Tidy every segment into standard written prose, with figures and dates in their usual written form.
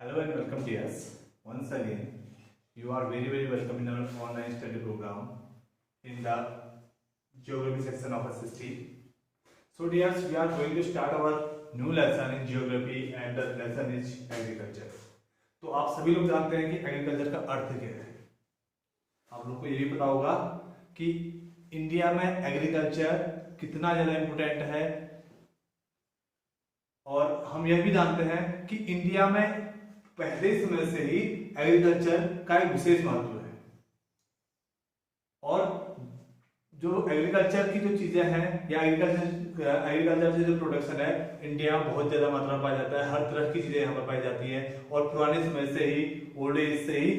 Hello and welcome dears. Once again, you are very welcome in our online study program in the geography section of SST. So dears, we are going to start our new lesson in geography and the lesson is agriculture. तो आप सभी लोग जानते हैं कि agriculture का अर्थ क्या है. आप लोग को ये भी पता होगा कि इंडिया में एग्रीकल्चर कितना ज्यादा इम्पोर्टेंट है और हम यह भी जानते हैं कि इंडिया में पहले समय से ही एग्रीकल्चर का एक विशेष महत्व है और जो एग्रीकल्चर की जो चीजें हैं या एग्रीकल्चर से जो प्रोडक्शन है इंडिया में बहुत ज्यादा मात्रा में पाया जाता है. हर तरह की चीजें यहाँ पर पाई जाती हैं और पुराने समय से ही ओल्ड एज से ही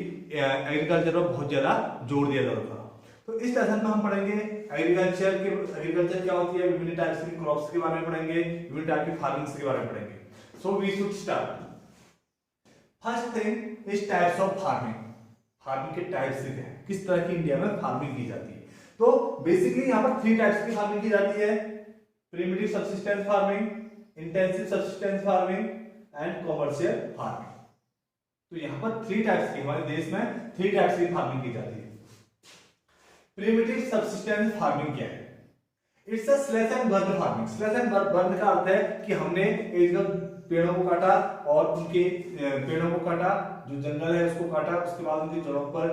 एग्रीकल्चर पर बहुत ज्यादा जोर दिया जाता था. तो इस लेसन में हम पढ़ेंगे एग्रीकल्चर क्या होती है, विभिन्न टाइप्स की क्रॉप्स के बारे में पढ़ेंगे, विभिन्न टाइप की फार्मिंग्स के बारे में पढ़ेंगे. So we should start. First thing is types of farming. Farming के टाइप्स क्या है, किस तरह की इंडिया में फार्मिंग की जाती है. तो बेसिकली यहाँ पर 3 टाइप्स की फार्मिंग की जाती है. Primitive subsistence farming, intensive subsistence farming and commercial farming. तो यहाँ पर 3 टाइप्स की, हमारे देश में 3 टाइप्स की फार्मिंग की जाती है. प्रिमिटिव सब्सिस्टेंस फार्मिंग क्या है? It's a slash and burn farming. Slash and burn का अर्थ है कि हमने एक पेड़ों को काटा और उनके पेड़ों को काटा, जो जंगल है उसको काटा, उसके बाद उनकी जड़ों पर,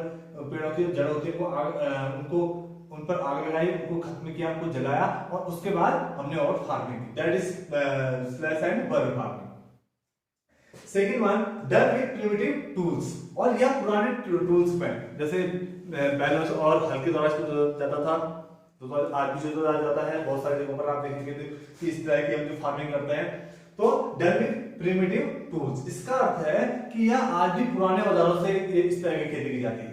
पेड़ों की जड़ होती है उनको उन पर आग लगाई, उनको खत्म किया, उनको जलाया और उसके बाद हमने और फार्मिंग की. That is slash and burn farming. Second one, done with primitive tools. और यह पुराने टूल्स में जैसे बैलों और हल के द्वारा जाता था, तो आज भी जो जाता है. बहुत सारी जगहों पर आप देखेंगे कि इस तरह की हम जो फार्मिंग करते हैं तो डन विद प्रिमिटिव टूल्स. इसका अर्थ है कि यह आज भी पुराने औजारों से इस तरह की खेती की जाती है.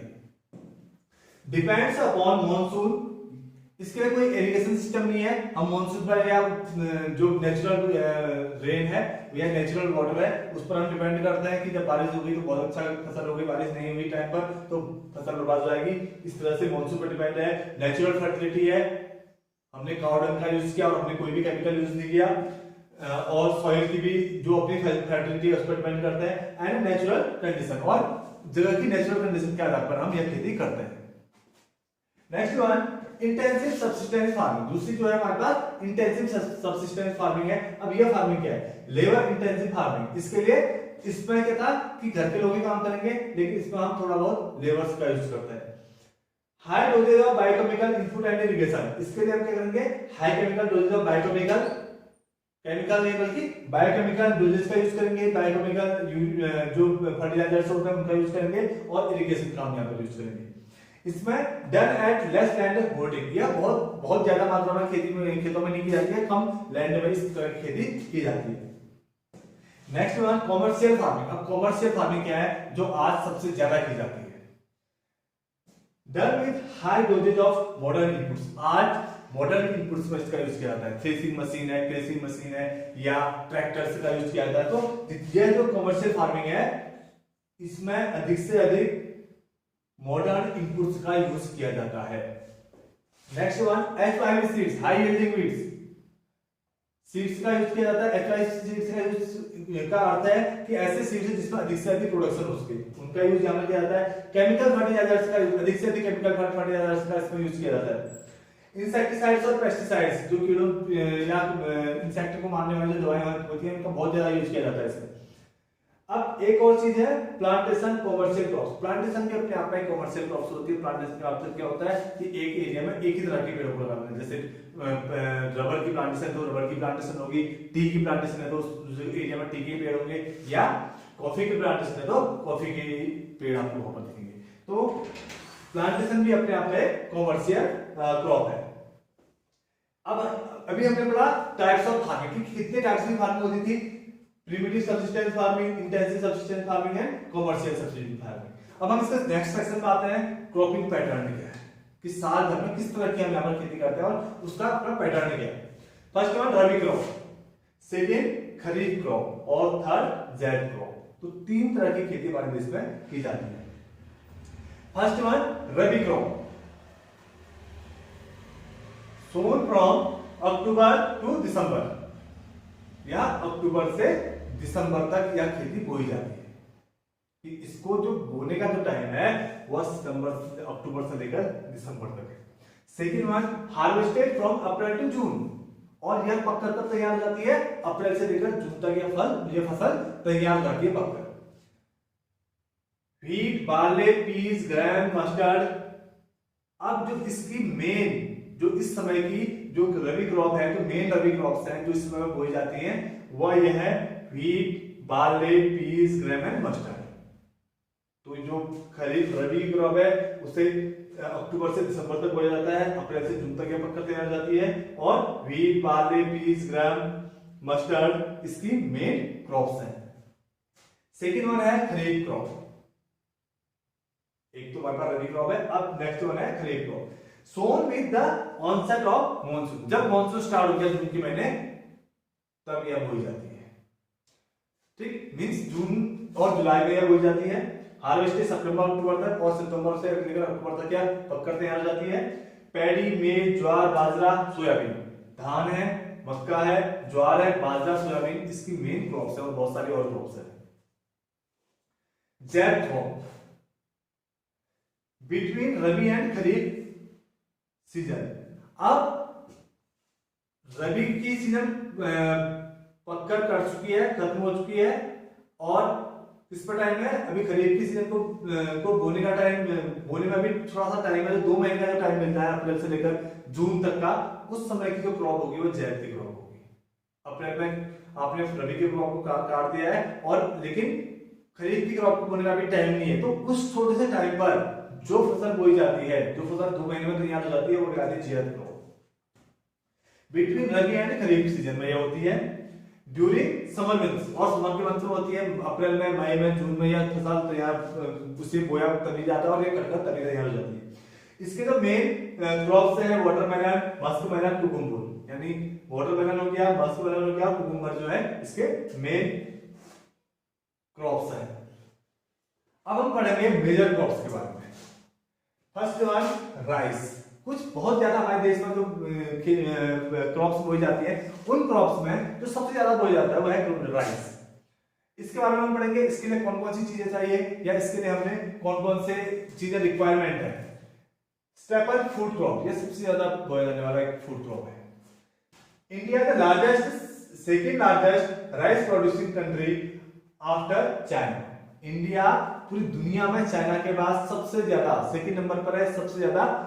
Depends upon monsoon. इसके लिए कोई इरिगेशन सिस्टम नहीं है. हम मॉनसून पर या जो नेचुरल रेन है या नेचुरल वाटर है उस पर हम डिपेंड करते हैं कि जब बारिश होगी तो बहुत अच्छा फसल होगी, बारिश नहीं हुई टाइम पर तो फसल बर्बाद हो जाएगी. इस तरह से मॉनसून पर डिपेंड है. नेचुरल फर्टिलिटी है, हमने काउ डंग का यूज किया और हमने कोई भी केमिकल यूज नहीं किया. और सॉइल की भी जो अपनी फर्टिलिटी है उस पर डिपेंड करते हैं. एंड नेचुरल कंडीशन, और जगह की नेचुरल कंडीशन के आधार पर हम यह खेती करते हैं. Next one, intensive subsistence farming. दूसरी जो है हमारे पास इंटेंसिव सब्सिस्टेंस फार्मिंग है. अब यह फार्मिंग क्या है? Labour intensive farming. इसके लिए इसमें क्या था कि घर के लोग ही काम करेंगे, लेकिन इसमें हम थोड़ा बहुत लेबर्स का यूज करते हैं. High doses of biochemical input and irrigation. इसके लिए हम क्या करेंगे? High chemical doses of biochemical, chemical नहीं बल्कि बायोकेमिकल डोजेज का यूज करेंगे. बायोकेमिकल जो फर्टिलाइजर्स होते हैं उनका यूज करेंगे और इरिगेशन का हम यहाँ पर यूज करेंगे. इसमें done at less land holding. यह बहुत ज्यादा मात्रा में खेतों में नहीं की जाती है, कम लैंड में इस तरह की खेती की जाती है. Next one, commercial farming. अब कॉमर्शियल फार्मिंग क्या है जो आज सबसे ज्यादा की जाती है? Done with high doses of modern inputs. आज मॉडर्न इनपुट्स में इसका यूज किया जाता है. थ्रेसिंग मशीन है, क्रेसिंग मशीन है या ट्रैक्टर्स का यूज किया जाता है. तो यह जो कॉमर्शियल फार्मिंग है इसमें अधिक से अधिक मॉडर्न इनपुट्स का यूज किया जाता है. Next one, H5 seeds, high yielding weeds. Seeds का यूज किया जाता है. H5 सीड्स का यूज का अर्थ है कि ऐसे सीड्स जिसमें अधिक से अधिक प्रोडक्शन हो सके, उनका यूज यहां किया जाता है. केमिकल फर्टिलाइजर्स का अधिक से अधिक केमिकल फर्टिलाइजर्स का इसमें यूज किया जाता है. इंसेक्टिसाइड्स और पेस्टिसाइड्स, जो कीड़ों या इंसेक्ट को मारने वाली दवाएं होती हैं उनका बहुत ज्यादा यूज किया जाता है इसमें. अब एक और चीज है प्लांटेशन कॉमर्शियल क्रॉप्स. प्लांटेशन भी अपने आप में कॉमर्शियल क्रॉप्स होती है. प्लांटेशन का मतलब क्या होता है कि एक एरिया में एक ही तरह के पेड़ों को लगाना. जैसे रबर की प्लांटेशन तो रबर की प्लांटेशन होगी, टी की प्लांटेशन है तो उस एरिया में टी के पेड़ होंगे, या कॉफी की प्लांटेशन है तो कॉफी के पेड़ आपको वहां पर दिखेंगे. तो प्लांटेशन भी अपने आप में कॉमर्शियल क्रॉप है. अब अभी हमने पढ़ा टाइप्स ऑफ फार्मिंग की कितने टाइप्स की फार्मिंग होती थी. Primitive subsistence farming, intensive subsistence farming and commercial subsistence farming. अब हम इसके नेक्स्ट सेक्शन में आते हैं. क्रॉपिंग पैटर्न क्या है, कि साल भर में किस तरह की हम यहाँ पर खेती करते हैं और उसका अपना पैटर्न क्या है. First one rabi crop, second खरीफ क्रॉप और थर्ड ज़ैद क्रॉप. तो 3 तरह की खेती हमारे देश में की जाती है. First one rabi crop, sown from October to December, या अक्टूबर से दिसंबर तक यह खेती बोई जाती है. कि इसको जो बोने का जो टाइम है वह अक्टूबर से लेकर दिसंबर तक है। Second one, harvested from April to June, और यह पककर कब तैयार हो जाती है? अप्रैल से लेकर जून तक यह फसल तैयार हो जाती है पककर। व्हीट, बार्ले, पीस, ग्राम, मस्टर्ड। अब जो इसकी मेन, जो इस समय की जो रबी क्रॉप है, जो मेन रबी क्रॉप्स हैं जो इस समय में बोई जाती हैं, वह यह है wheat, barley, peas, gram and mustard. तो जो खरीफ रबी क्रॉप है उसे अक्टूबर से दिसंबर तक बोया जाता है, अप्रैल से जून तक यह पककर तैयार हो जाती है, और व्हीट, बार्ले, पीस, ग्राम, मस्टर्ड इसकी मेन क्रॉप्स हैं। सेकेंड वन है खरीफ क्रॉप। एक तो हमारे पास रबी क्रॉप है, अब नेक्स्ट वन है kharif crop. Sown with the onset of monsoon, जब मॉनसून स्टार्ट हो गया जून के महीने तब यह बोई जाती है। ठीक, मींस जून और जुलाई में यह बोई जाती है। हार्वेस्टेड सितंबर अक्टूबर तक, और सितंबर से लेकर अक्टूबर तक क्या पककर तैयार हो जाती है। पैडी, मेज, ज्वार, बाजरा, सोयाबीन, धान है, मक्का है, ज्वार है, बाजरा, सोयाबीन इसकी मेन क्रॉप्स है, और बहुत सारी और क्रॉप्स है। ज़ैप्थोन, between rabi and kharif season. अब रबी की सीजन पक्कर कर चुकी है, खत्म हो चुकी है, और किस पर टाइम है? अभी खरीफ की सीजन को बोने का टाइम, बोने में अभी थोड़ा सा टाइम है, 2 महीने का जो टाइम मिलता है अप्रैल से लेकर जून तक का, उस समय की जो क्रॉप होगी वो ज़ैद की क्रॉप होगी। अप्रैल में आपने रबी के क्रॉप को काट दिया है, और लेकिन खरीफ की क्रॉप को बोने का भी टाइम नहीं है, तो उस छोटे से टाइम पर जो फसल बोई जाती है, जो फसल 2 महीने में तैयार हो जाती है, वो कहलाती है zaid crop. Between rabi and kharif season में यह होती है। ड्यूरिंग समर मंथ्स, और समर के मंथ्स में होती है अप्रैल में, मई में, जून में यह फसल तैयार, उसे बोया तभी जाता है और ये कटकर तभी तैयार हो जाती है। इसके जो मेन क्रॉप्स हैं वाटरमेलन, मस्कमेलन, कुकुम्बर, यानी वाटरमेलन हो गया, मस्कमेलन हो गया, कुकुम्बर जो है इसके मेन क्रॉप्स हैं। अब हम पढ़ेंगे मेजर क्रॉप्स के बारे में। First one, rice. कुछ बहुत ज्यादा हमारे देश में जो क्रॉप्स बोई जाती है, उन क्रॉप्स में जो सबसे ज्यादा बोई जाता है वह है राइस। इसके बारे में हम पढ़ेंगे, इसके लिए कौन कौन सी चीजें चाहिए, या इसके लिए हमें कौन कौन से चीजें रिक्वायरमेंट है। स्टेपल फूड क्रॉप, ये सबसे ज्यादा बोया जाने वाला एक फूड क्रॉप है। India the largest, second largest rice producing country after China. India पूरी दुनिया में चाइना के बाद सबसे ज्यादा, सेकेंड नंबर पर है, सबसे ज्यादा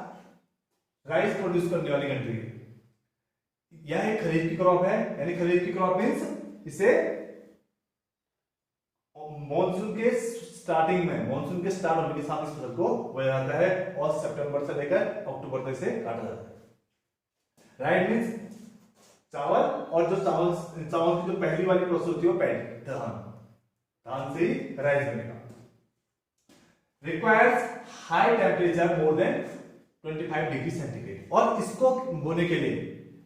राइस प्रोड्यूस करने वाली कंट्री है। यह एक खरीफ की क्रॉप है, यानी खरीफ की क्रॉप मींस इसे मॉनसून के स्टार्टिंग में, मॉनसून के स्टार्ट होने के साथ इस फसल को बोया जाता है, और सितंबर से लेकर अक्टूबर तक इसे काटा जाता है। राइट मींस चावल, और जो चावल की जो पहली वाली प्रोसेस होती है वो पैडी, धान से ही राइस बनेगा। Requires high temperature more than 25 degree centigrade, और इसको बोने के लिए,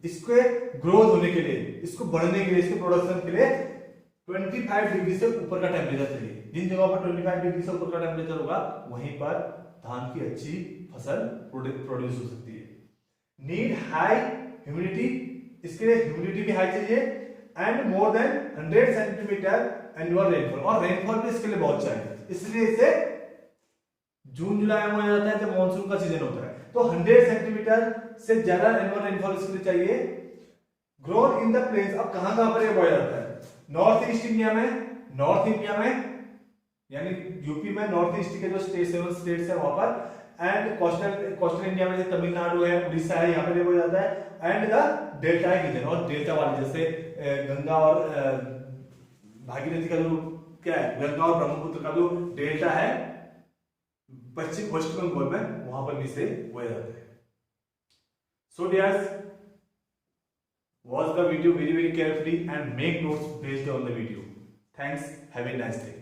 इसके ग्रोथ होने के लिए, इसको बढ़ने के लिए, इसके प्रोडक्शन के लिए 25 डिग्री से ऊपर का टेम्परेचर चाहिए। जिन जगहों पर 25 डिग्री से ऊपर का टेम्परेचर होगा वहीं पर धान की अच्छी फसल प्रोड्यूस हो सकती है। नीड हाई ह्यूमिडिटी, इसके लिए ह्यूमिडिटी भी हाई चाहिए, and more than 100 centimetre annual rainfall, और रेनफॉल भी इसके लिए बहुत चाहिए, इसलिए इसे जून जुलाई में हो जाता है जब मॉनसून का सीजन होता है, तो 100 सेंटीमीटर से ज्यादा एनुअल रेनफॉल इसके लिए चाहिए। ग्रोन इन द प्लेन्स, अब कहां पर ये बोया जाता है? नॉर्थ ईस्ट इंडिया में, नॉर्थ इंडिया में यानी यूपी में, नॉर्थ ईस्ट के जो सेवन स्टेट्स है वहां पर, एंड कोस्टल इंडिया में जैसे तमिलनाडु है, उड़ीसा है, यहाँ पे बोया जाता है, एंड द डेल्टा रीजन, और डेल्टा वाले जैसे गंगा और भागीरथी का जो क्या है, गंगा और ब्रह्मपुत्र का जो डेल्टा है पश्चिम वेस्ट बंगाल में, वहां पर भी से बोया जाता है। So dears, watch the video very carefully and make notes based on the video. Thanks. Have a nice day.